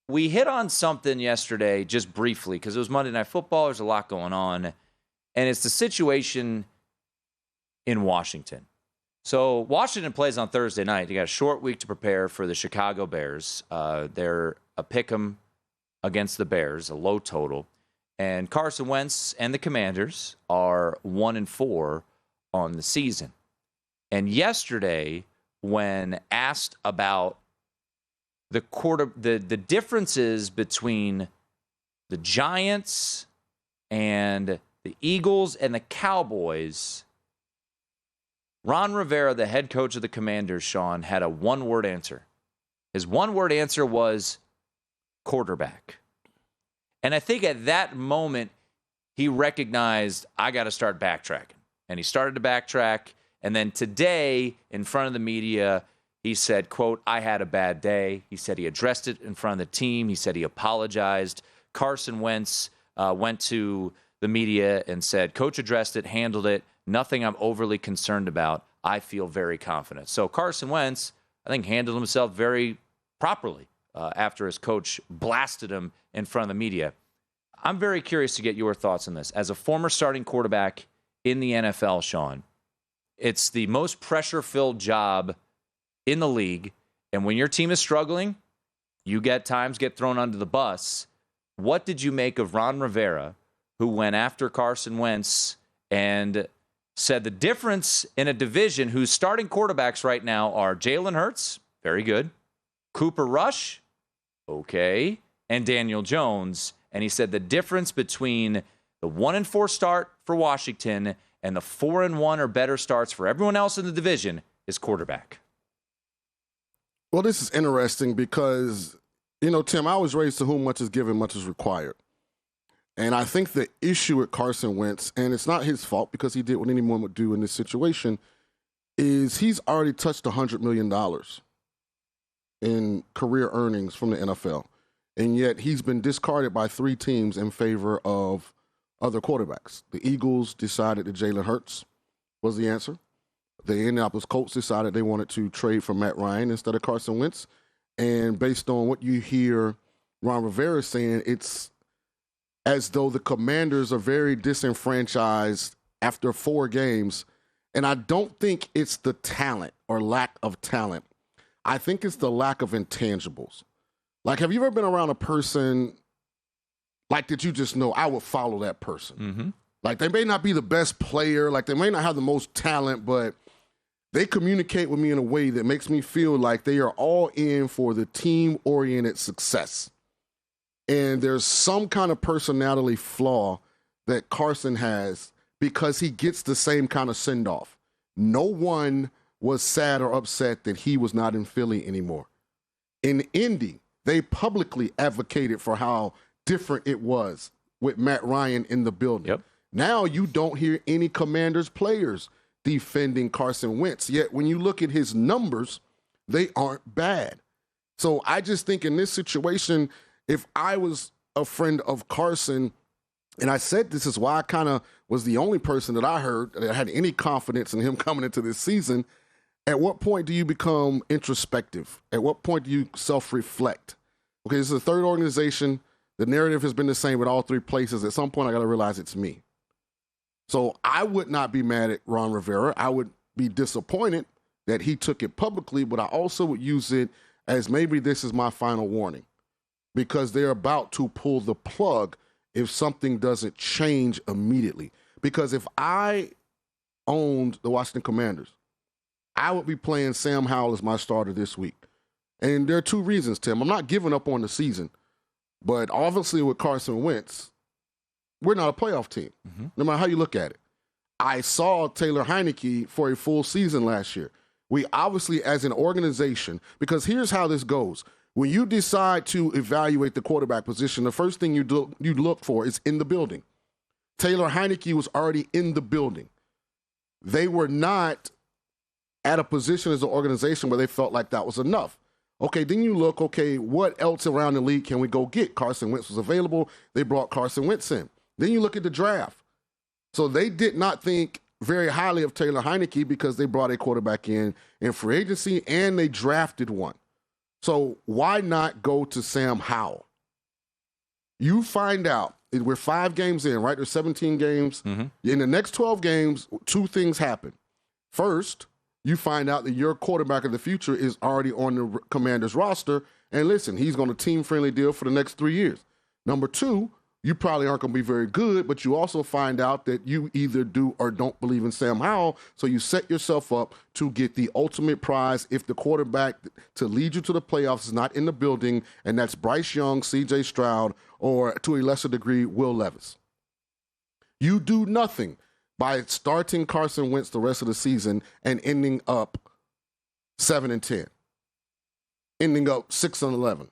we hit on something yesterday just briefly because it was Monday Night Football. There's a lot going on. And it's the situation in Washington. So Washington plays on Thursday night. You got a short week to prepare for the Chicago Bears. They're a pick'em against the Bears, a low total. And Carson Wentz and the Commanders are 1-4 on the season. And yesterday, when asked about the differences between the Giants and the Eagles and the Cowboys, Ron Rivera, the head coach of the Commanders, Sean, had a one-word answer. His one-word answer was quarterback. And I think at that moment, he recognized, I got to start backtracking. And he started to backtrack. And then today, in front of the media, he said, quote, I had a bad day. He said he addressed it in front of the team. He said he apologized. Carson Wentz went to the media and said, Coach addressed it, handled it. Nothing I'm overly concerned about. I feel very confident. So Carson Wentz, I think, handled himself very properly after his coach blasted him in front of the media. I'm very curious to get your thoughts on this. As a former starting quarterback in the NFL, Sean, it's the most pressure-filled job in the league. And when your team is struggling, you get thrown under the bus. What did you make of Ron Rivera, who went after Carson Wentz and said the difference in a division whose starting quarterbacks right now are Jalen Hurts, very good, Cooper Rush, okay, and Daniel Jones. And he said the difference between the 1-4 start for Washington and the 4-1 or better starts for everyone else in the division is quarterback. Well, this is interesting because, Tim, I was raised to whom much is given, much is required. And I think the issue with Carson Wentz, and it's not his fault because he did what anyone would do in this situation, is he's already touched $100 million in career earnings from the NFL. And yet he's been discarded by 3 teams in favor of other quarterbacks. The Eagles decided that Jalen Hurts was the answer. The Indianapolis Colts decided they wanted to trade for Matt Ryan instead of Carson Wentz. And based on what you hear Ron Rivera saying, it's as though the Commanders are very disenfranchised after 4 games. And I don't think it's the talent or lack of talent. I think it's the lack of intangibles. Like, have you ever been around a person like that you just know, I would follow that person? Mm-hmm. Like, they may not be the best player, like they may not have the most talent, but they communicate with me in a way that makes me feel like they are all in for the team-oriented success. And there's some kind of personality flaw that Carson has because he gets the same kind of send-off. No one was sad or upset that he was not in Philly anymore. In Indy, they publicly advocated for how different it was with Matt Ryan in the building. Yep. Now you don't hear any Commanders players defending Carson Wentz. Yet when you look at his numbers, they aren't bad. So I just think in this situation, if I was a friend of Carson, and I said this is why I kind of was the only person that I heard that had any confidence in him coming into this season, at what point do you become introspective? At what point do you self-reflect? Okay, this is a third organization. The narrative has been the same with all 3 places. At some point, I got to realize it's me. So I would not be mad at Ron Rivera. I would be disappointed that he took it publicly, but I also would use it as maybe this is my final warning because they're about to pull the plug if something doesn't change immediately. Because if I owned the Washington Commanders, I would be playing Sam Howell as my starter this week. And there are 2 reasons, Tim. I'm not giving up on the season, but obviously with Carson Wentz, we're not a playoff team, no matter how you look at it. I saw Taylor Heineke for a full season last year. We obviously, as an organization, because here's how this goes. When you decide to evaluate the quarterback position, the first thing you look for is in the building. Taylor Heineke was already in the building. They were not at a position as an organization where they felt like that was enough. Okay, then you look, okay, what else around the league can we go get? Carson Wentz was available. They brought Carson Wentz in. Then you look at the draft. So they did not think very highly of Taylor Heineke because they brought a quarterback in free agency and they drafted one. So why not go to Sam Howell? You find out, we're 5 games in, right? There's 17 games. Mm-hmm. In the next 12 games, 2 things happen. First, you find out that your quarterback of the future is already on the Commanders roster. And listen, he's on a team-friendly deal for the next 3 years. Number 2, you probably aren't going to be very good, but you also find out that you either do or don't believe in Sam Howell, so you set yourself up to get the ultimate prize if the quarterback to lead you to the playoffs is not in the building, and that's Bryce Young, C.J. Stroud, or to a lesser degree, Will Levis. You do nothing by starting Carson Wentz the rest of the season and ending up 7-10, ending up 6-11.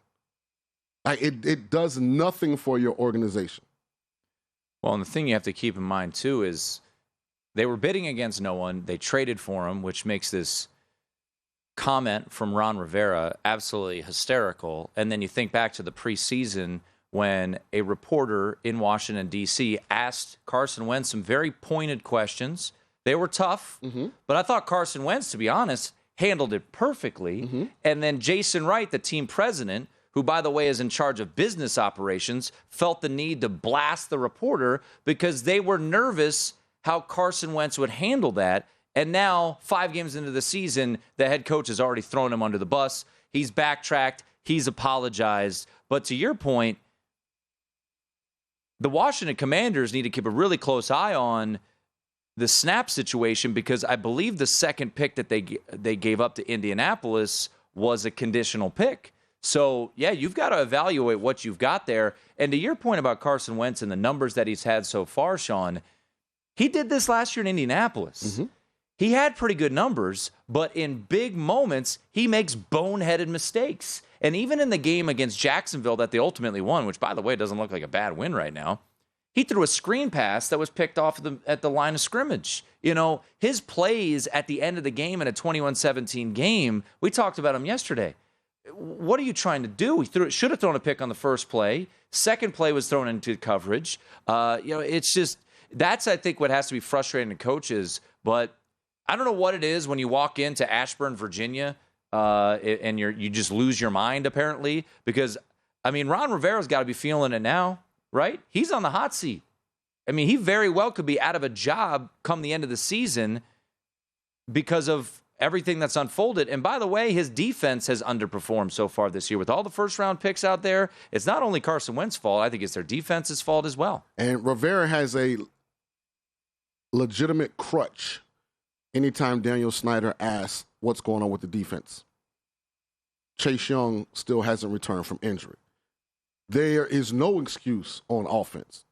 It does nothing for your organization. Well, and the thing you have to keep in mind, too, is they were bidding against no one. They traded for him, which makes this comment from Ron Rivera absolutely hysterical. And then you think back to the preseason when a reporter in Washington, D.C. asked Carson Wentz some very pointed questions. They were tough, but I thought Carson Wentz, to be honest, handled it perfectly. And then Jason Wright, the team president, who, by the way, is in charge of business operations, felt the need to blast the reporter because they were nervous how Carson Wentz would handle that. And now, 5 games into the season, the head coach has already thrown him under the bus. He's backtracked. He's apologized. But to your point, the Washington Commanders need to keep a really close eye on the snap situation because I believe the second pick that they gave up to Indianapolis was a conditional pick. So, yeah, you've got to evaluate what you've got there. And to your point about Carson Wentz and the numbers that he's had so far, Sean, he did this last year in Indianapolis. He had pretty good numbers, but in big moments, he makes boneheaded mistakes. And even in the game against Jacksonville that they ultimately won, which, by the way, doesn't look like a bad win right now, he threw a screen pass that was picked off at the line of scrimmage. You know, his plays at the end of the game in a 21-17 game, we talked about him yesterday. What are you trying to do? He should have thrown a pick on the first play. Second play was thrown into coverage. It's just that's, I think, what has to be frustrating to coaches. But I don't know what it is when you walk into Ashburn, Virginia, and you just lose your mind, apparently. Because, I mean, Ron Rivera's got to be feeling it now, right? He's on the hot seat. I mean, he very well could be out of a job come the end of the season because of everything that's unfolded. And by the way, his defense has underperformed so far this year. With all the first-round picks out there, it's not only Carson Wentz's fault. I think it's their defense's fault as well. And Rivera has a legitimate crutch anytime Daniel Snyder asks what's going on with the defense. Chase Young still hasn't returned from injury. There is no excuse on offense.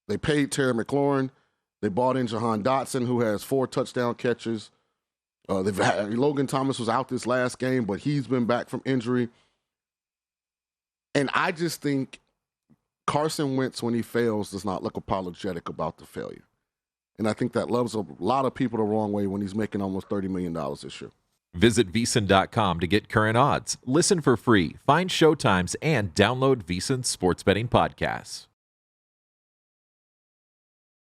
They paid Terry McLaurin. They brought in Jahan Dotson, who has 4 touchdown catches. Logan Thomas was out this last game, but he's been back from injury. And I just think Carson Wentz, when he fails, does not look apologetic about the failure. And I think that rubs a lot of people the wrong way when he's making almost $30 million this year. Visit VSiN.com to get current odds, listen for free, find showtimes, and download VSiN sports betting podcasts.